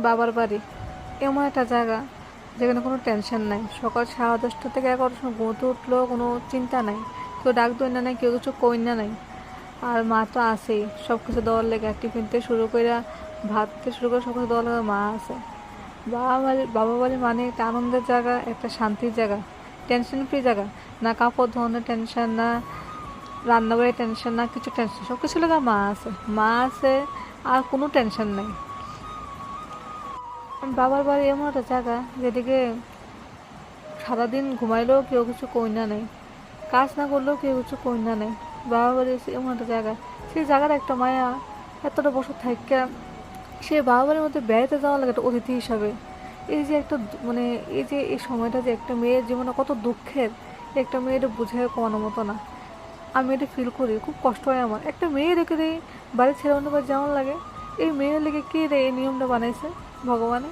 বাবার বাড়ি এমন একটা জায়গা যেখানে কোনো টেনশন নাই। সকাল 10:30 থেকে 11টার সময় ঘুমোতে উঠলেও কোনো চিন্তা নাই, কেউ ডাক দই না নাই, কেউ কিছু কই না নাই। আর মা তো আছেই সব কিছু দেওয়ার লেগে, টিফিন থেকে শুরু করে ভাত থেকে শুরু করে সব কিছু দেওয়ার লেগে মা আছে। বাবা বাড়ি মানে একটা আনন্দের জায়গা, একটা শান্তির জায়গা, টেনশন ফ্রি জায়গা। না কাপড় ধরনের টেনশন, না রান্নাবাড়ির টেনশন, না কিছু টেনশন, সব কিছু লেগে মা আছে। মা আছে, আর কোনো টেনশন নেই। বাবার বাড়ি এমন একটা জায়গা যেদিকে সারাদিন ঘুমাইলেও কেউ কিছু কইনা নেই, কাজ না করলেও কেউ কিছু কইনা নেই। বাবার বাড়ি এমন একটা জায়গা, সেই জায়গার একটা মায়া। এতটা বছর থাইকা সে বাবা বাড়ির মধ্যে বেড়াতে যাওয়া লাগে একটা অতিথি হিসাবে। এই যে একটা মানে এই যে এই সময়টা যে একটা মেয়ের জীবনে কত দুঃখের, একটা মেয়ের বুঝে কমানোর মতো না। আমি এটা ফিল করি, খুব কষ্ট হয় আমার। একটা মেয়ে রেখে দেয় বাড়ি ছেড়ে অন্য বাড়ি যেমন লাগে। এই মেয়ের লেগে কে রে এই নিয়মটা বানাইছে ভগবানে?